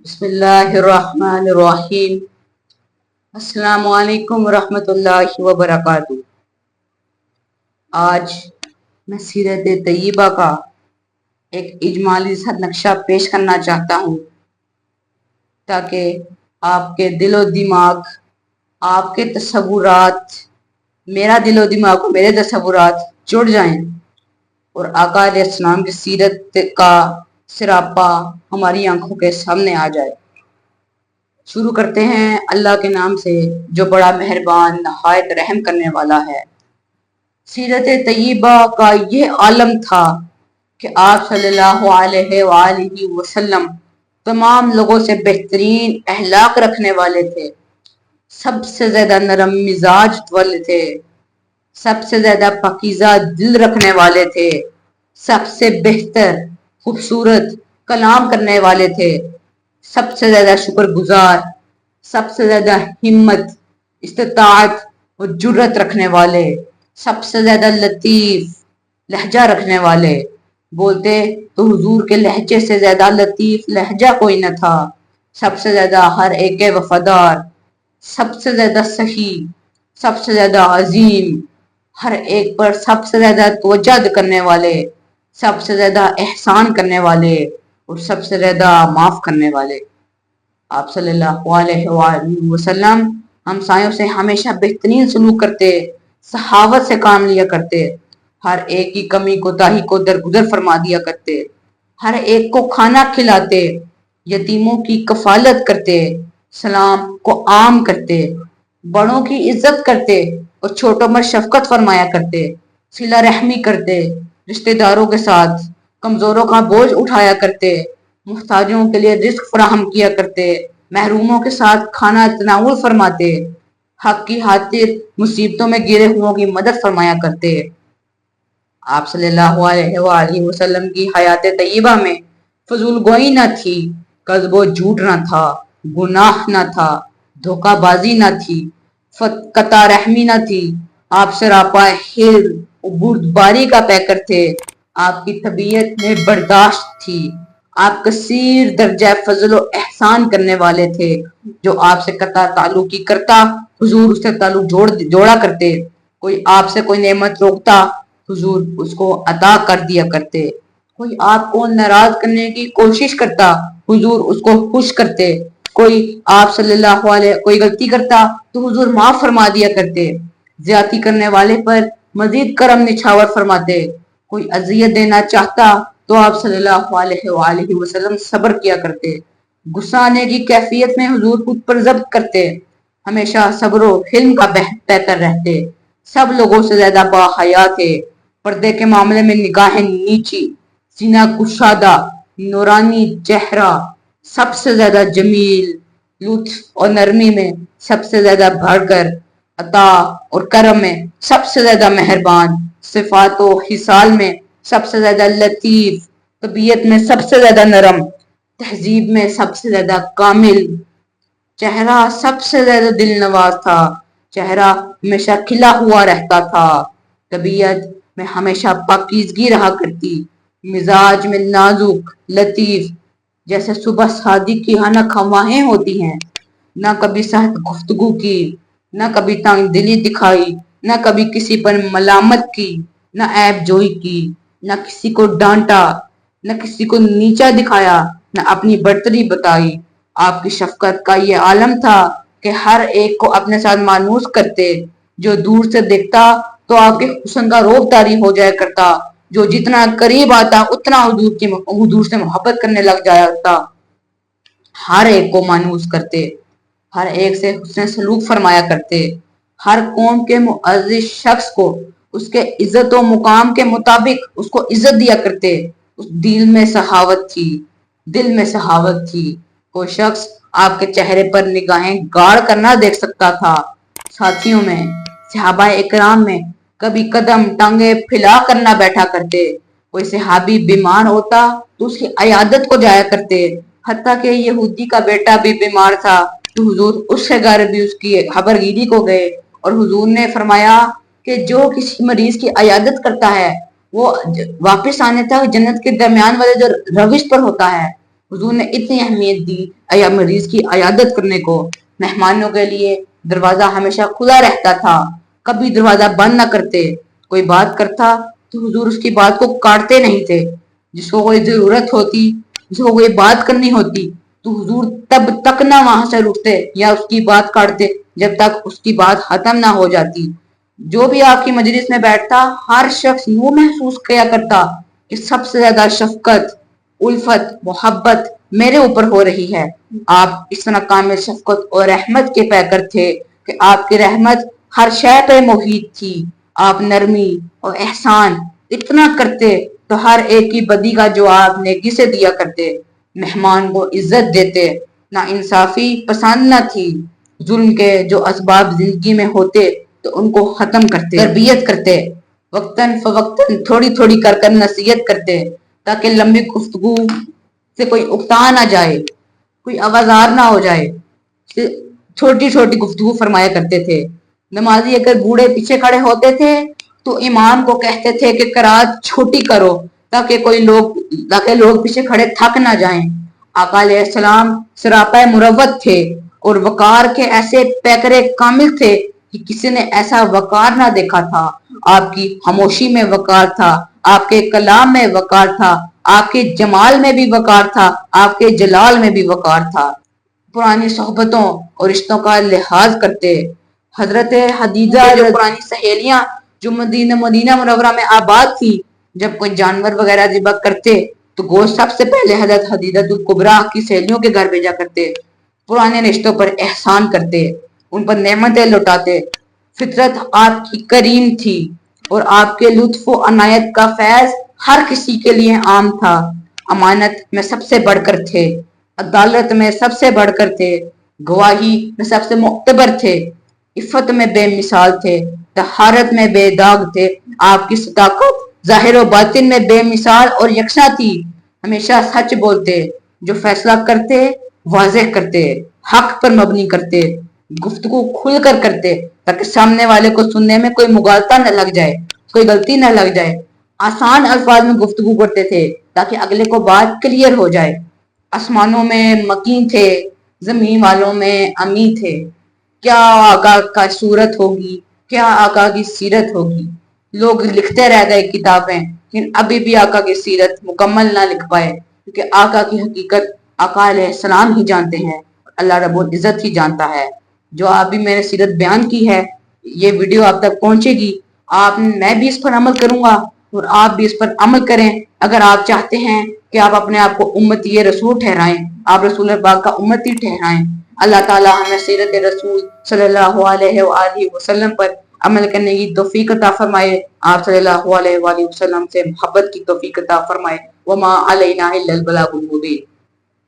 بسم اللہ الرحمن الرحیم۔ السلام علیکم ورحمۃ اللہ وبرکاتہ۔ آج میں سیرت طیبہ کا ایک اجمالی سا نقشہ پیش کرنا چاہتا ہوں تاکہ آپ کے دل و دماغ، آپ کے تصورات، میرا دل و دماغ اور میرے تصورات جڑ جائیں اور آقا علیہ السلام کی سیرت کا سراپا ہماری آنکھوں کے سامنے آ جائے۔ شروع کرتے ہیں اللہ کے نام سے جو بڑا مہربان نہایت رحم کرنے والا ہے۔ سیرت طیبہ کا یہ عالم تھا کہ آپ صلی اللہ علیہ وآلہ وسلم تمام لوگوں سے بہترین اخلاق رکھنے والے تھے، سب سے زیادہ نرم مزاج والے تھے، سب سے زیادہ پاکیزہ دل رکھنے والے تھے، سب سے بہتر خوبصورت کلام کرنے والے تھے، سب سے زیادہ شکر گزار، سب سے زیادہ ہمت، استطاعت اور جرت رکھنے والے، سب سے زیادہ لطیف لہجہ رکھنے والے۔ بولتے تو حضور کے لہجے سے زیادہ لطیف لہجہ کوئی نہ تھا، سب سے زیادہ ہر ایک کے وفادار، سب سے زیادہ صحیح، سب سے زیادہ عظیم، ہر ایک پر سب سے زیادہ توجہ کرنے والے، سب سے زیادہ احسان کرنے والے اور سب سے زیادہ معاف کرنے والے۔ آپ صلی اللہ علیہ وآلہ وسلم ہمسایوں سے ہمیشہ بہترین سلوک کرتے، سخاوت سے کام لیا کرتے، ہر ایک کی کمی کوتاہی کو درگزر فرما دیا کرتے، ہر ایک کو کھانا کھلاتے، یتیموں کی کفالت کرتے، سلام کو عام کرتے، بڑوں کی عزت کرتے اور چھوٹوں پر شفقت فرمایا کرتے، صلہ رحمی کرتے، رشتہ داروں کے ساتھ کمزوروں کا بوجھ اٹھایا کرتے، محتاجوں کے لیے رزق فراہم کیا کرتے، محروموں کے ساتھ کھانا تناول فرماتے، حق کی خاطر مصیبتوں میں گرے ہوئوں کی مدد فرمایا کرتے۔ آپ صلی اللہ علیہ وآلہ وسلم کی حیات طیبہ میں فضول گوئی نہ تھی، کذب و جھوٹ نہ تھا، گناہ نہ تھا، دھوکہ بازی نہ تھی، قطع رحمی نہ تھی۔ آپ سراپا حلم و بردباری کا پیکر تھے۔ آپ کی طبیعت میں برداشت تھی۔ آپ کثیر درجہ فضل و احسان کرنے والے تھے۔ جو آپ سے قطع تعلق کی کرتا، حضور اس سے تعلق جوڑا کرتے۔ کوئی آپ سے کوئی نعمت روکتا، حضور اس کو عطا کر دیا کرتے۔ کوئی آپ کو ناراض کرنے کی کوشش کرتا، حضور اس کو خوش کرتے۔ کوئی آپ صلی اللہ علیہ کوئی غلطی کرتا تو حضور معاف فرما دیا کرتے۔ زیادتی کرنے والے پر مزید کرم نچھاور فرماتے۔ کوئی اذیت دینا چاہتا تو آپ صلی اللہ علیہ وآلہ وسلم صبر کیا کرتے۔ غصہ آنے کی کیفیت میں حضور خود پر ضبط کرتے، ہمیشہ صبر و حلم کا پیکر رہتے، سب لوگوں سے زیادہ باحیا تھے، پردے کے معاملے میں نگاہیں نیچی، سینہ کشادہ، نورانی چہرہ، سب سے زیادہ جمیل، لطف اور نرمی میں سب سے زیادہ بڑھ کر، عطا اور کرم میں سب سے زیادہ مہربان، صفات و خصال میں سب سے زیادہ لطیف، طبیعت میں سب سے زیادہ نرم، تہذیب میں سب سے زیادہ کامل، چہرہ سب سے زیادہ دل نواز تھا، چہرہ ہمیشہ کھلا ہوا رہتا تھا، طبیعت میں ہمیشہ پاکیزگی رہا کرتی، مزاج میں نازک لطیف، جیسے صبح صادق کی ہاں نہ خواہیں ہوتی ہیں، نہ کبھی سخت گفتگو کی، نہ کبھی تنگ دلی دکھائی، نہ کبھی کسی پر ملامت کی، نہ عیب جوئی کی، نہ کسی کو ڈانٹا، نہ کسی کو نیچا دکھایا، نہ اپنی برتری بتائی۔ آپ کی شفقت کا یہ عالم تھا کہ ہر ایک کو اپنے ساتھ مانوس کرتے، جو دور سے دیکھتا تو آپ کے حسن کا روب طاری ہو جایا کرتا، جو جتنا قریب آتا اتنا حضور سے محبت کرنے لگ جاتا، ہر ایک کو مانوس کرتے، ہر ایک سے حسن سلوک فرمایا کرتے، ہر قوم کے معزز شخص کو اس کے عزت و مقام کے مطابق اس کو عزت دیا کرتے۔ اس دل میں سخاوت تھی، دل میں سخاوت تھی، کوئی شخص آپ کے چہرے پر نگاہیں گاڑ کر نہ دیکھ سکتا تھا۔ ساتھیوں میں، صحابہ اکرام میں کبھی قدم ٹانگیں پھیلا کر نہ بیٹھا کرتے، کوئی صحابی بیمار ہوتا تو اس کی عیادت کو جایا کرتے، حتیٰ کہ یہودی کا بیٹا بھی بیمار تھا تو حضور اس کے گھر بھی اس کی خبرگیری کو گئے، اور حضور نے فرمایا کہ جو کسی مریض کی عیادت کرتا ہے وہ واپس آنے تک جنت کے درمیان والے جو روش پر ہوتا ہے، حضور نے اتنی اہمیت دی یا مریض کی عیادت کرنے کو. مہمانوں کے لیے دروازہ ہمیشہ کھلا رہتا تھا، کبھی دروازہ بند نہ کرتے. کوئی بات کرتا تو حضور اس کی بات کو کاٹتے نہیں تھے. جس کو کوئی ضرورت ہوتی، جس کو کوئی بات کرنی ہوتی تو حضور تب تک نہ وہاں سے اٹھتے یا اس کی بات کاٹتے جب تک اس کی بات ختم نہ ہو جاتی. جو بھی آپ کی مجلس میں بیٹھتا ہر شخص یوں محسوس کیا کرتا کہ سب سے زیادہ شفقت، الفت، محبت میرے اوپر ہو رہی ہے. آپ اس طرح کامل شفقت اور رحمت کے پیکر تھے کہ آپ کی رحمت ہر شے پہ محیط تھی. آپ نرمی اور احسان اتنا کرتے تو ہر ایک کی بدی کا جواب نیکی سے دیا کرتے. مہمان کو عزت دیتے، نا انصافی پسند نہ تھی. ظلم کے جو اسباب زندگی میں ہوتے تو ان کو ختم کرتے، تربیت کرتے، وقتاً فوقتاً تھوڑی تھوڑی کر کر نصیحت کرتے تاکہ لمبی گفتگو سے کوئی اکتا نہ جائے، کوئی آوازار نہ ہو جائے. چھوٹی چھوٹی گفتگو فرمایا کرتے تھے. نمازی اگر بوڑھے پیچھے کھڑے ہوتے تھے تو امام کو کہتے تھے کہ قرات چھوٹی کرو تاکہ لوگ پیچھے کھڑے تھک نہ جائیں. آقا علیہ السلام سراپا مروت تھے اور وقار کے ایسے پیکرے کامل تھے کہ کسی نے ایسا وقار نہ دیکھا تھا. آپ کی خاموشی میں وقار تھا، آپ کے کلام میں وقار تھا، آپ کے جمال میں بھی وقار تھا، آپ کے جلال میں بھی وقار تھا. پرانی صحبتوں اور رشتوں کا لحاظ کرتے. حضرت حدیجہ جو پرانی سہیلیاں جو مدینہ منورہ میں آباد تھی، جب کوئی جانور وغیرہ ذبح کرتے تو گوشت سب سے پہلے حضرت حدیجہ الکبریٰ کی سہیلیوں کے گھر بھیجا کرتے. پرانے رشتوں پر احسان کرتے، ان پر نعمتیں لوٹاتے. فطرت آپ کی کریم تھی اور آپ کے لطف و عنایت کا فیض ہر کسی کے لیے عام تھا. امانت میں سب سے بڑھ کر تھے، عدالت میں سب سے بڑھ کر تھے، گواہی میں سب سے معتبر تھے، عفت میں بے مثال تھے، طہارت میں بے داغ تھے. آپ کی صداقت ظاہر و باطن میں بے مثال اور یکساں تھی. ہمیشہ سچ بولتے، جو فیصلہ کرتے واضح کرتے، حق پر مبنی کرتے، گفتگو کھل کر کرتے تاکہ سامنے والے کو سننے میں کوئی مغالطہ نہ لگ جائے، کوئی غلطی نہ لگ جائے. آسان الفاظ میں گفتگو کرتے تھے تاکہ اگلے کو بات کلیئر ہو جائے. آسمانوں میں مکین تھے، زمین والوں میں امی تھے. کیا آقا کا صورت ہوگی، کیا آقا کی سیرت ہوگی. لوگ لکھتے رہ گئے کتابیں لیکن ابھی بھی آقا کی سیرت مکمل نہ لکھ پائے، کیونکہ آقا کی حقیقت آقا علیہ السلام ہی جانتے ہیں، اللہ رب العزت ہی جانتا ہے. جو ابھی میں نے سیرت بیان کی ہے، یہ ویڈیو آپ تک پہنچے گی. میں بھی اس پر عمل کروں گا اور آپ بھی اس پر عمل کریں. اگر آپ چاہتے ہیں کہ آپ اپنے آپ کو امتی رسول ٹھہرائیں، آپ رسول پاک کا امتی ٹھہرائیں، اللہ تعالی ہمیں سیرت رسول صلی اللہ علیہ وآلہ وسلم پر عمل کرنے کی توفیق عطا فرمائے. آپ صلی اللہ علیہ وآلہ وسلم سے محبت کی توفیق عطا فرمائے. وما علینا الا البلاغ المبین.